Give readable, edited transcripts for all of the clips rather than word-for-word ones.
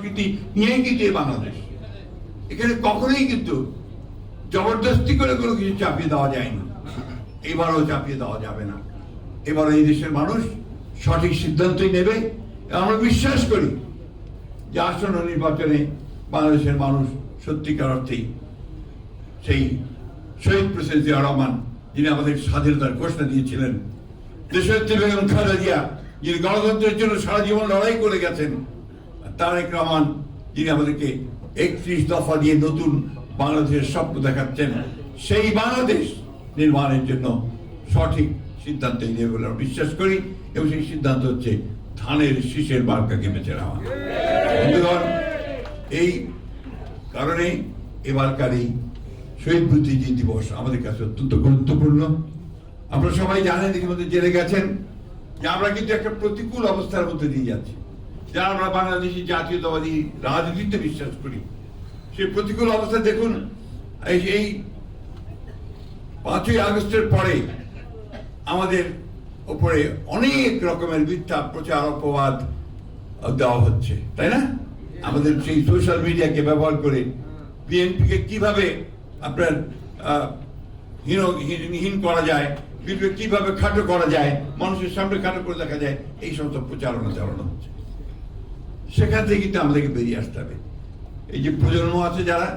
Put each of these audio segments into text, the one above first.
সংস্কৃতি নিয়েই কিন্তু এই বাংলাদেশ। এখানে কখনোই কিন্তু জবরদস্তি করে কোনো কিছু চাপিয়ে দেওয়া যায়নি, এবারও চাপিয়ে দেওয়া যাবে না। এবার এই দেশের মানুষ সঠিক সিদ্ধান্তই নেবে। আমরা বিশ্বাস করি যে আসন্ন নির্বাচনে বাংলাদেশের মানুষ সত্যিকার অর্থেই সেই শহীদ প্রেসিডেন্ট জিয়াউর রহমান, যিনি আমাদের স্বাধীনতার ঘোষণা দিয়েছিলেন, দেশনেত্রী বেগম খালেদা জিয়া, যিনি গণতন্ত্রের জন্য সারা জীবন লড়াই করে গেছেন, তারেক রহমান, যিনি আমাদেরকে 31 দফা দিয়ে নতুন বাংলাদেশের স্বপ্ন দেখাচ্ছেন, সেই বাংলাদেশ নির্মাণের জন্য সঠিক সিদ্ধান্ত নেবে বলে আমরা বিশ্বাস করি। এবং সেই সিদ্ধান্ত হচ্ছে ধানের শীষের মার্কাকে বেছে নেওয়া। বন্ধুগণ, এই কারণে এবারকার এই শহীদ বুদ্ধিজীবী দিবস আমাদের কাছে অত্যন্ত গুরুত্বপূর্ণ। আপনারা সবাই জানেন, ইতিমধ্যে জেনে গেছেন যে আমরা কিন্তু একটা প্রতিকূল অবস্থার মধ্যে দিয়ে যাচ্ছি। যারা আমরা বাংলাদেশি জাতীয়তাবাদী রাজনীতিতে বিশ্বাস করি, সেই প্রতিকূল অবস্থা দেখুন। এই 5ই আগস্টের পরে আমাদের উপরে অনেক রকমের মিথ্যা প্রচার অপবাদ দেওয়া হচ্ছে, তাই না? আমাদের সেই সোশ্যাল মিডিয়াকে ব্যবহার করে বিএনপিকে কিভাবে আপনার হীন করা যায়, কিভাবে খাটো করা যায়, মানুষের সামনে খাটো করে দেখা যায়, এই সমস্ত প্রচারণা চালানো হচ্ছে। সেখান থেকে কিন্তু আমাদেরকে বেরিয়ে আসতে হবে। এই যে প্রজন্ম আছে যারা,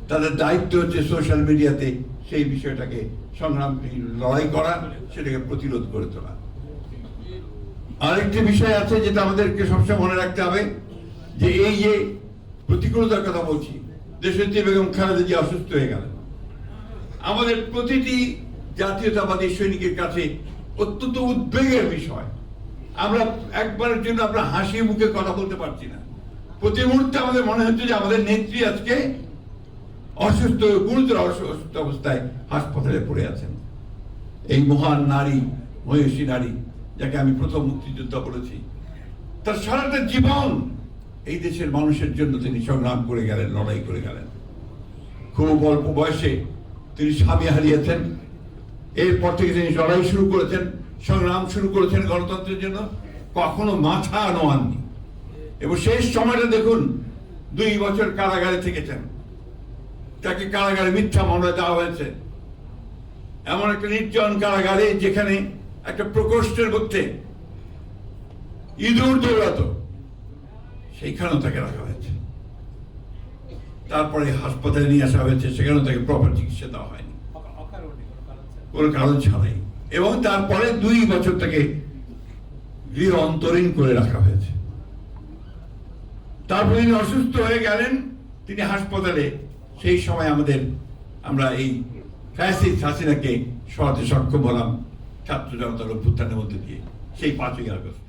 তাদের দায়িত্ব হচ্ছে সোশ্যাল মিডিয়াতে সেই বিষয়টাকে সংগ্রাম লড়াই করা, সেটাকে প্রতিরোধ করে তোলা। আরেকটি বিষয় আছে যেটা আমাদেরকে সবসময় মনে রাখতে হবে, যে এই যে প্রতিকূলতার কথা বলছি, দেশনেত্রী বেগম খালেদা জিয়া অসুস্থ হয়ে গেলেন, আমাদের প্রতিটি জাতীয়তাবাদী সৈনিকের কাছে অত্যন্ত উদ্বেগের বিষয়। আমরা একবারের জন্য আমরা হাসি মুখে কথা বলতে পারছি না। প্রতি মুহূর্তে আমাদের মনে হচ্ছে যে আমাদের নেত্রী আজকে অসুস্থ, গুরুতর অসুস্থ অবস্থায় হাসপাতালে পড়ে আছেন। এই মহান নারী, মহিষী নারী, যাকে আমি প্রথম মুক্তিযোদ্ধা বলেছি, তার সারাটা জীবন এই দেশের মানুষের জন্য তিনি সংগ্রাম করে গেলেন, লড়াই করে গেলেন। খুব অল্প বয়সে তিনি স্বামী হারিয়েছেন। এরপর থেকে তিনি লড়াই শুরু করেছেন, সংগ্রাম শুরু করেছেন গণতন্ত্রের জন্য, কখনো মাথা নোয়াননি। এবং শেষ সময়টা দেখুন, 2 বছর কারাগারে থেকেছেন। তাকে কারাগারে মিথ্যা মামলা দেওয়া হয়েছে, এমন একটা নির্জন কারাগারে যেখানে একটা প্রকোষ্ঠের মধ্যে ইঁদুর দৌড়াতো, সেইখানেও তাকে রাখা হয়েছে। তারপরে হাসপাতালে নিয়ে আসা হয়েছে, সেখানেও তাকে প্রপার চিকিৎসা দেওয়া হয়নি, কোনো কারণ ছাড়াই। এবং তারপরে 2 বছর তাকে গৃহ অন্তরীণ করে রাখা হয়েছে। তারপরে তিনি অসুস্থ হয়ে গেলেন, তিনি হাসপাতালে। সেই সময় আমরা এই ফ্যাসিস্ট হাসিনাকে সরাতে সক্ষম হলাম ছাত্র জনতার অভ্যুত্থানের মধ্যে দিয়ে, সেই 5ই আগস্ট।